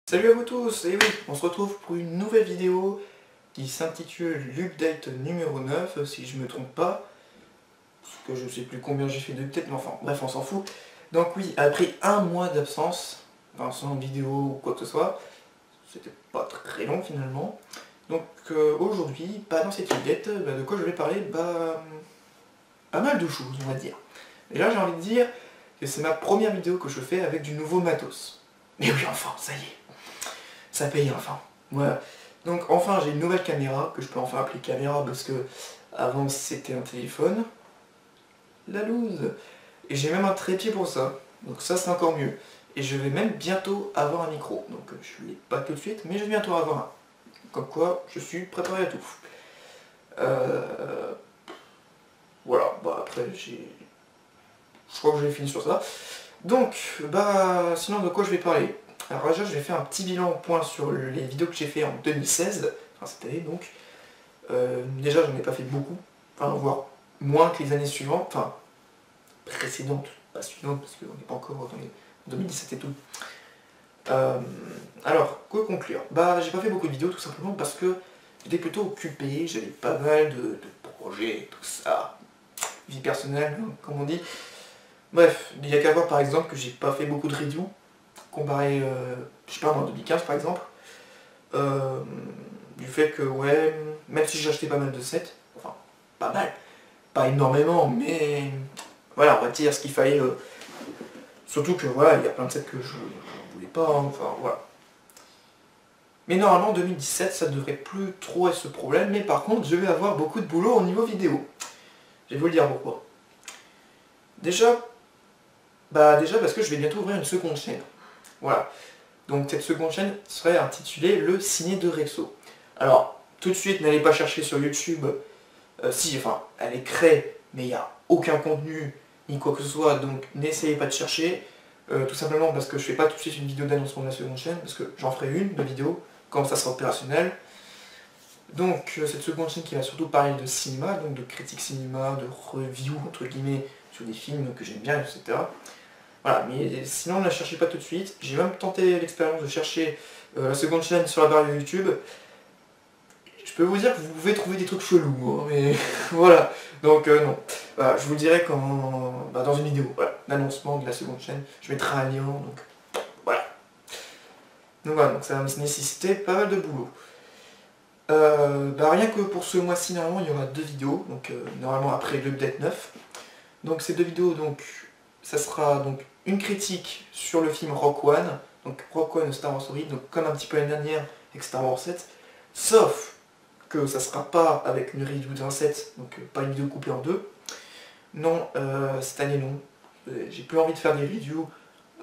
Salut à vous tous, et oui, on se retrouve pour une nouvelle vidéo qui s'intitule l'update numéro 9, si je me trompe pas, parce que je sais plus combien j'ai fait d'updates, mais enfin, bref, on s'en fout. Donc oui, après un mois d'absence, enfin sans vidéo ou quoi que ce soit, c'était pas très long finalement. Donc aujourd'hui, dans cette update, de quoi je vais parler pas mal de choses, on va dire. Et là, j'ai envie de dire que c'est ma première vidéo que je fais avec du nouveau matos. Mais oui, enfin, ça y est. Ça paye enfin. Voilà. Donc enfin j'ai une nouvelle caméra, que je peux enfin appeler caméra parce que avant c'était un téléphone. La loose. Et j'ai même un trépied pour ça. Donc ça c'est encore mieux. Et je vais même bientôt avoir un micro. Donc je ne l'ai pas tout de suite, mais je vais bientôt avoir un. Comme quoi je suis préparé à tout. Voilà, après je crois que j'ai fini sur ça. Donc, sinon de quoi je vais parler? Alors déjà, je vais faire un petit bilan au point sur les vidéos que j'ai fait en 2016, enfin cette année donc. Déjà, j'en ai pas fait beaucoup, enfin voire moins que les années suivantes, enfin précédentes, pas suivantes parce qu'on n'est pas encore dans les 2017 et tout. Alors, quoi conclure? J'ai pas fait beaucoup de vidéos tout simplement parce que j'étais plutôt occupé, j'avais pas mal de projets, tout ça, vie personnelle, hein, comme on dit. Bref, il y a qu'à voir par exemple que j'ai pas fait beaucoup de reviews, comparé, je sais pas moi, en 2015 par exemple, du fait que, ouais, même si j'ai acheté pas mal de sets, enfin, pas mal, pas énormément, mais voilà, on va dire ce qu'il fallait, surtout que voilà, il y a plein de sets que je voulais pas, hein, enfin voilà. Mais normalement, en 2017, ça devrait plus trop être ce problème, mais par contre, je vais avoir beaucoup de boulot au niveau vidéo. Je vais vous le dire pourquoi. Déjà parce que je vais bientôt ouvrir une seconde chaîne. Voilà. Donc cette seconde chaîne serait intitulée Le Ciné de Rexo. Alors, tout de suite, n'allez pas chercher sur YouTube, enfin, elle est créée, mais il n'y a aucun contenu, ni quoi que ce soit, donc n'essayez pas de chercher, tout simplement parce que je fais pas tout de suite une vidéo d'annoncement de la seconde chaîne, parce que j'en ferai une de vidéo, quand ça sera opérationnel. Donc cette seconde chaîne qui va surtout parler de cinéma, donc de critique cinéma, de review, entre guillemets, sur des films que j'aime bien, etc. Voilà, mais sinon ne la cherchez pas tout de suite. J'ai même tenté l'expérience de chercher la seconde chaîne sur la barre de YouTube. Je peux vous dire que vous pouvez trouver des trucs chelous, hein, mais voilà. Donc non. Voilà, je vous le dirai dans une vidéo, voilà, l'annoncement de la seconde chaîne. Je mettrai un lien, donc voilà. Donc voilà, donc ça va nécessiter pas mal de boulot. Rien que pour ce mois-ci, normalement, il y aura 2 vidéos, donc normalement après l'update 9. Donc ces 2 vidéos, donc ça sera donc une critique sur le film Rogue One, donc Rogue One Star Wars Story, donc comme un petit peu l'année dernière avec Star Wars 7, sauf que ça sera pas avec une review d'un set, donc pas une vidéo coupée en deux. Non, cette année non. J'ai plus envie de faire des reviews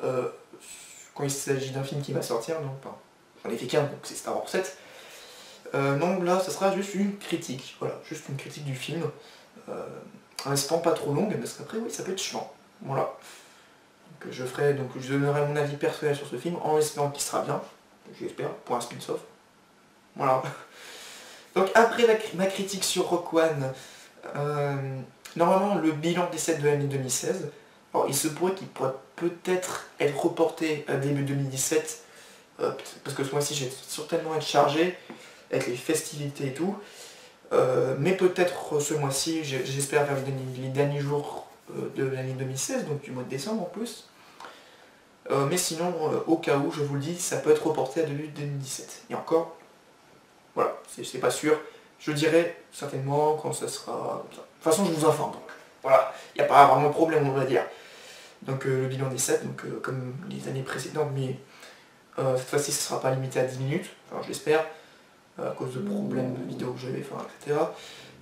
quand il s'agit d'un film qui va sortir, non, pas. J'en ai fait qu'un, donc c'est Star Wars 7. Non, là, ça sera juste une critique, voilà, juste une critique du film, en restant pas trop longue, parce qu'après, oui, ça peut être chiant. Voilà. Donc je donnerai mon avis personnel sur ce film, en espérant qu'il sera bien, j'espère, pour un spin-off. Voilà. Donc après ma critique sur Rogue One, normalement le bilan des sets de l'année 2016, alors il se pourrait qu'il pourrait peut-être être reporté à début 2017, parce que ce mois-ci je vais certainement être chargé, avec les festivités et tout, mais peut-être ce mois-ci, j'espère vers les derniers jours de l'année 2016, donc du mois de décembre en plus. Mais sinon, au cas où, je vous le dis, ça peut être reporté à début 2017. Et encore, voilà, c'est pas sûr. Je dirai certainement quand ça sera... De toute façon, je vous informe. Donc voilà, il n'y a pas vraiment de problème, on va dire. Donc le bilan des sets, donc, comme les années précédentes, mais cette fois-ci, ce ne sera pas limité à 10 minutes, enfin je l'espère, à cause de problèmes de vidéos que j'avais fait, etc.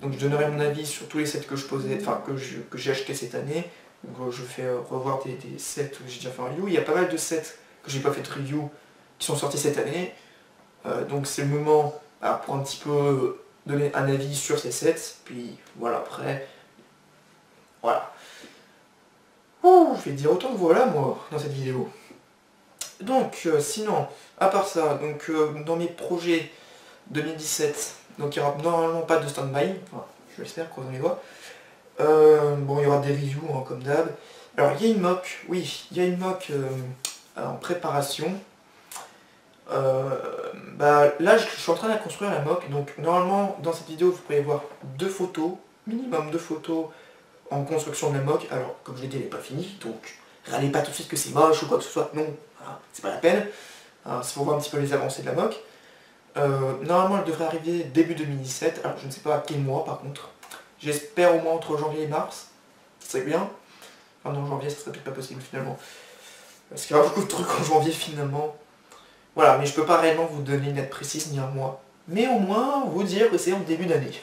Donc je donnerai mon avis sur tous les sets que je posais, enfin que j'ai acheté cette année. Donc je fais revoir des sets que j'ai déjà fait en review. Il y a pas mal de sets que j'ai pas fait de review qui sont sortis cette année. Donc c'est le moment pour un petit peu donner un avis sur ces sets. Puis voilà, après, voilà. Ouh, je vais dire autant que voilà moi dans cette vidéo. Donc sinon, à part ça, donc dans mes projets 2017, donc il n'y aura normalement pas de stand-by, enfin, je l'espère, croisons les doigts. Bon, il y aura des reviews hein, comme d'hab. Alors il y a une mock, oui, il y a une mock en préparation. Là je suis en train de construire la mock, donc normalement dans cette vidéo vous pourrez voir 2 photos, minimum 2 photos en construction de la mock. Alors comme je l'ai dit, elle n'est pas finie, donc râlez pas tout de suite que c'est moche ou quoi que ce soit, non, voilà, c'est pas la peine. C'est pour voir un petit peu les avancées de la mock. Normalement elle devrait arriver début 2017, alors je ne sais pas à quel mois par contre. J'espère au moins entre janvier et mars, ça serait bien. Enfin non, janvier ça serait peut-être pas possible finalement. Parce qu'il y aura beaucoup de trucs en janvier finalement. Voilà, mais je peux pas réellement vous donner une date précise ni un mois. Mais au moins vous dire que c'est en début d'année.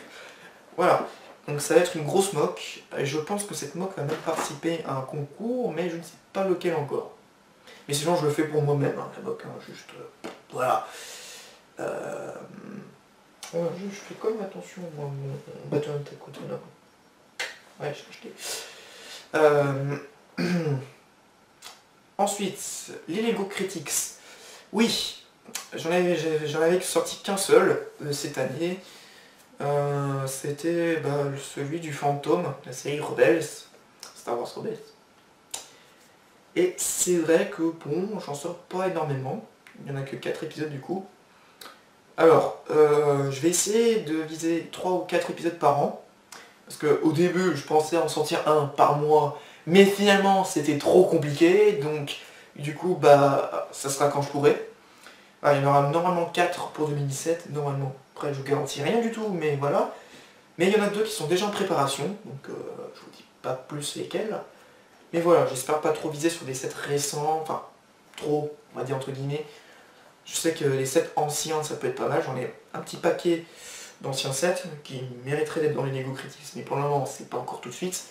Voilà, donc ça va être une grosse mock. Et je pense que cette mock va même participer à un concours, mais je ne sais pas lequel encore. Mais sinon je le fais pour moi-même, hein, la mock, hein, juste... voilà. Je fais quand même attention, moi, mon bâton de côté là. Ouais, j'ai acheté. Ensuite, les Lego Critics. Oui, j'en avais sorti qu'un seul cette année. C'était celui du fantôme, la série Rebels, Star Wars Rebels. Et c'est vrai que bon, j'en sors pas énormément. Il n'y en a que 4 épisodes du coup. Alors, je vais essayer de viser 3 ou 4 épisodes par an. Parce qu'au début, je pensais en sortir un par mois. Mais finalement, c'était trop compliqué. Donc, du coup, ça sera quand je pourrai. Il y en aura normalement 4 pour 2017. Normalement. Après, je garantis rien du tout, mais voilà. Mais il y en a 2 qui sont déjà en préparation. Donc, je vous dis pas plus lesquels. Mais voilà, j'espère pas trop viser sur des sets récents. Enfin, trop, on va dire entre guillemets. Je sais que les sets anciens, ça peut être pas mal. J'en ai un petit paquet d'anciens sets qui mériteraient d'être dans les Lego Critics. Mais pour le moment, c'est pas encore tout de suite.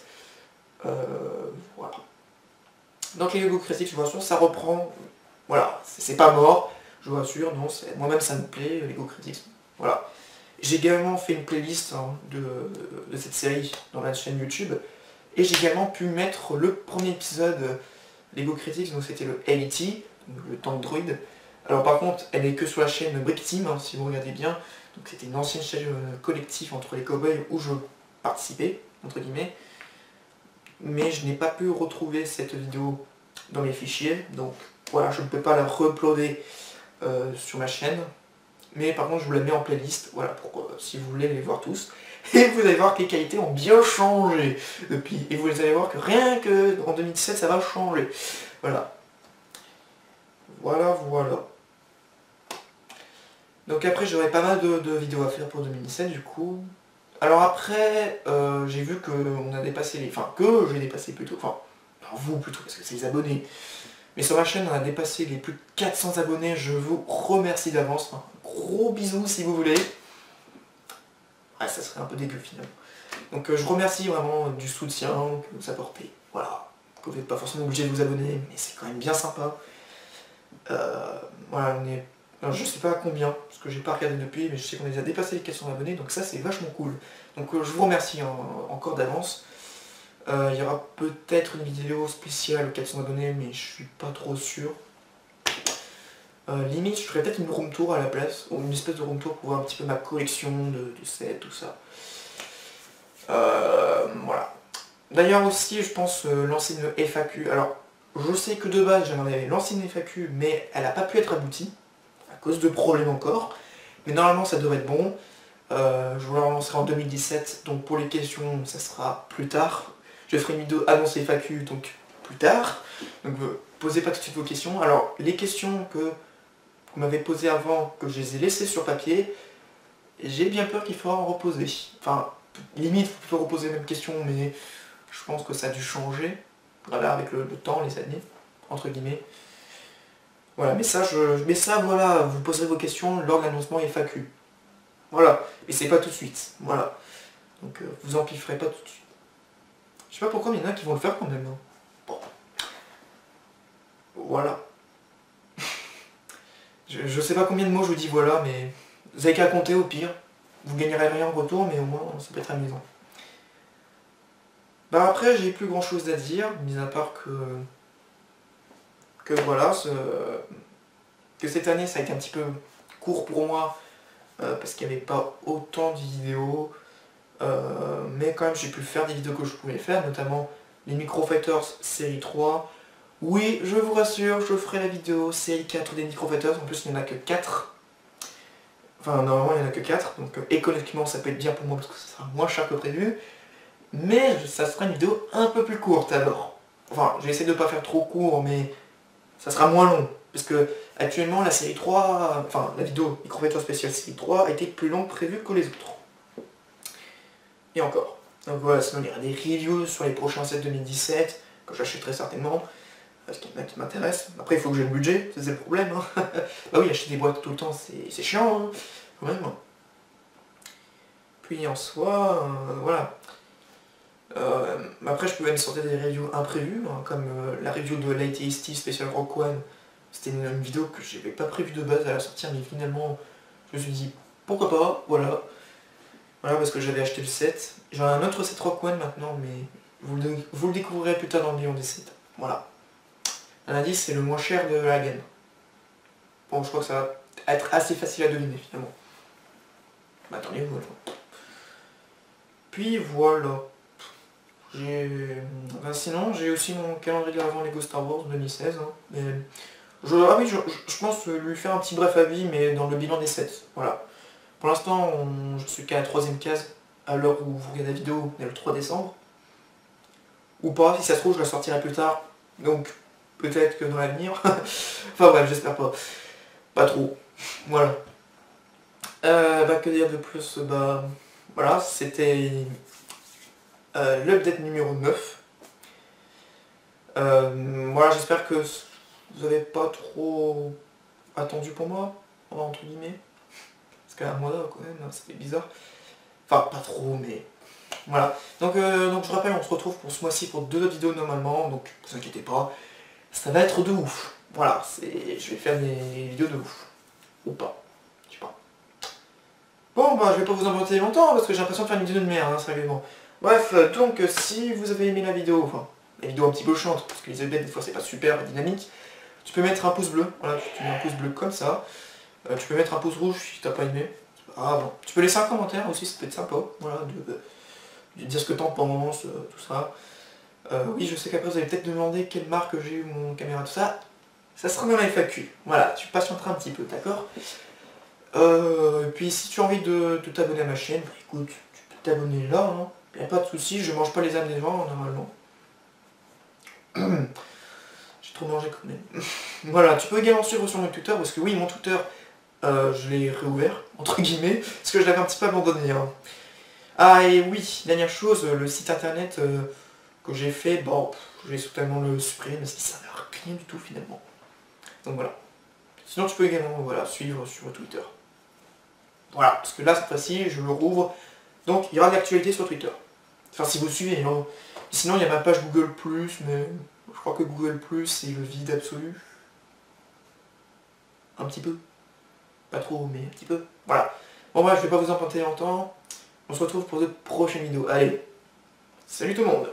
Voilà. Donc les Lego Critics, je vous rassure, ça reprend. Voilà, c'est pas mort. Je vous rassure, non, moi-même ça me plaît, Lego Critics. Voilà. J'ai également fait une playlist de cette série dans ma chaîne YouTube. Et j'ai également pu mettre le premier épisode Lego Critics, donc c'était le LET, le tank droid. Alors par contre, elle est que sur la chaîne Brick Team, hein, si vous regardez bien. Donc c'était une ancienne chaîne collective entre les cowboys où je participais, entre guillemets. Mais je n'ai pas pu retrouver cette vidéo dans mes fichiers, donc voilà, je ne peux pas la re-uploader sur ma chaîne. Mais par contre, je vous la mets en playlist, voilà, pour si vous voulez les voir tous. Et vous allez voir que les qualités ont bien changé depuis. Et vous allez voir que rien que en 2017, ça va changer. Voilà. Voilà, voilà. Donc après, j'aurai pas mal de vidéos à faire pour 2017, du coup. Alors après, j'ai vu qu'on a dépassé les... Enfin, que j'ai dépassé plutôt. Enfin, vous plutôt, parce que c'est les abonnés. Mais sur ma chaîne, on a dépassé les plus de 400 abonnés. Je vous remercie d'avance. Enfin, gros bisous si vous voulez. Ah, ça serait un peu dégueu finalement. Donc je remercie vraiment du soutien que vous apportez. Voilà. Que vous n'êtes pas forcément obligé de vous abonner, mais c'est quand même bien sympa. Voilà, on est... Alors, je sais pas à combien, parce que j'ai pas regardé depuis, mais je sais qu'on a déjà dépassé les 400 abonnés, donc ça c'est vachement cool. Donc je vous remercie encore d'avance. Il y aura peut-être une vidéo spéciale 400 abonnés, mais je suis pas trop sûr. Limite, je ferais peut-être une room tour à la place, ou une espèce de room tour pour voir un petit peu ma collection de sets, tout ça. Voilà. D'ailleurs aussi, je pense lancer une FAQ. Alors, je sais que de base, j'avais lancé une FAQ, mais elle n'a pas pu être aboutie, à cause de problèmes encore. Mais normalement, ça devrait être bon. Je vous la relancerai en 2017, donc pour les questions, ça sera plus tard. Je ferai une vidéo annonce FAQ, donc plus tard. Donc posez pas tout de suite vos questions. Alors, les questions que vous m'avez posées avant, que je les ai laissées sur papier, j'ai bien peur qu'il faudra en reposer. Enfin, limite, vous pouvez reposer les mêmes questions, mais je pense que ça a dû changer. Voilà, avec le temps, les années, entre guillemets. Voilà, mais ça, voilà, vous poserez vos questions lors de l'annoncement FAQ. Voilà, et c'est pas tout de suite, voilà. Donc vous empifferez pas tout de suite. Je sais pas pourquoi, mais il y en a qui vont le faire quand même. Hein. Bon. Voilà. je sais pas combien de mots je vous dis voilà, mais vous avez qu'à compter au pire. Vous gagnerez rien en retour, mais au moins ça peut être amusant. Bah après, j'ai plus grand chose à dire, mis à part que voilà, que cette année ça a été un petit peu court pour moi, parce qu'il n'y avait pas autant de vidéos, mais quand même j'ai pu faire des vidéos que je pouvais faire, notamment les Micro Fighters série 3, Oui, je vous rassure, je ferai la vidéo série 4 des micro-fighters, en plus il n'y en a que 4. Enfin, normalement il n'y en a que 4, donc économiquement ça peut être bien pour moi parce que ça sera moins cher que prévu. Mais ça sera une vidéo un peu plus courte alors. Enfin, je vais essayer de ne pas faire trop court, mais ça sera moins long. Parce que actuellement la série 3, enfin la vidéo micro-fighter spéciale série 3 a été plus longue prévue que les autres. Et encore. Donc voilà, sinon il y aura des reviews sur les prochains sets 2017, que j'achèterai certainement. Ce qui m'intéresse. Après il faut que j'ai le budget, c'est le problème. Hein. Bah oui, acheter des boîtes tout le temps c'est chiant, hein, quand même. Puis en soi, voilà. Après je peux même sortir des reviews imprévues, hein, comme la review de l'ATST Special Rock One. C'était une vidéo que j'avais pas prévu de base à la sortir, mais finalement je me suis dit pourquoi pas, voilà. Voilà, parce que j'avais acheté le set. J'ai un autre set Rock One maintenant, mais vous le découvrirez plus tard dans le bilan des sets. Voilà. Un indice, c'est le moins cher de la gamme. Bon, je crois que ça va être assez facile à deviner finalement. Bah attendez, voilà. Puis voilà. Enfin, sinon, j'ai aussi mon calendrier de l'avant Lego Star Wars 2016. Hein, mais... Ah oui, je pense lui faire un petit bref avis, mais dans le bilan des sets. Voilà. Pour l'instant, je suis qu'à la 3ème case, à l'heure où vous regardez la vidéo, on est le 3 décembre. Ou pas, si ça se trouve, je la sortirai plus tard. Donc, peut-être que dans l'avenir. Enfin bref, j'espère pas. Pas trop. Voilà. Bah, que dire de plus? Bah, voilà, c'était l'update numéro 9. Voilà, j'espère que vous avez pas trop attendu pour moi, entre guillemets. Parce qu'à un mois là, quand même, c'était bizarre. Enfin, pas trop, mais... Voilà. Donc je rappelle, on se retrouve pour ce mois-ci pour 2 vidéos normalement, donc ne vous inquiétez pas. Ça va être de ouf. Voilà, je vais faire des vidéos de ouf. Ou pas. Je sais pas. Bon, bah je vais pas vous embêter longtemps, parce que j'ai l'impression de faire une vidéo de merde, hein, sérieusement. Bref, donc si vous avez aimé la vidéo, enfin, la vidéo un petit peu chiante, parce que les updates des fois c'est pas super dynamique, tu peux mettre un pouce bleu. Voilà, tu mets un pouce bleu comme ça. Tu peux mettre un pouce rouge si t'as pas aimé. Ah bon. Tu peux laisser un commentaire aussi, ça peut être sympa. Voilà, de dire ce que t'en penses, tout ça. Oui, je sais qu'après vous allez peut-être demander quelle marque j'ai eu mon caméra, tout ça. Ça sera dans la FAQ. Voilà, tu patienteras un petit peu, d'accord. Et puis si tu as envie de t'abonner à ma chaîne, bah, écoute, tu peux t'abonner là, hein. Y a pas de souci, je mange pas les âmes des gens normalement. J'ai trop mangé quand même. Voilà, tu peux également suivre sur mon Twitter, parce que oui, mon Twitter, je l'ai réouvert, entre guillemets, parce que je l'avais un petit peu abandonné. Hein. Ah et oui, dernière chose, le site internet que j'ai fait, bon, je vais totalement le supprimer parce qu'il ne servait à rien du tout finalement. Donc voilà. Sinon tu peux également voilà, suivre sur Twitter. Voilà, parce que là cette fois-ci je le rouvre, donc il y aura de l'actualité sur Twitter. Enfin si vous suivez, hein. Sinon il y a ma page Google+, mais je crois que Google+, c'est le vide absolu. Un petit peu. Pas trop, mais un petit peu. Voilà. Bon bref, je vais pas vous emprunter longtemps. On se retrouve pour de prochaines vidéos. Allez, salut tout le monde!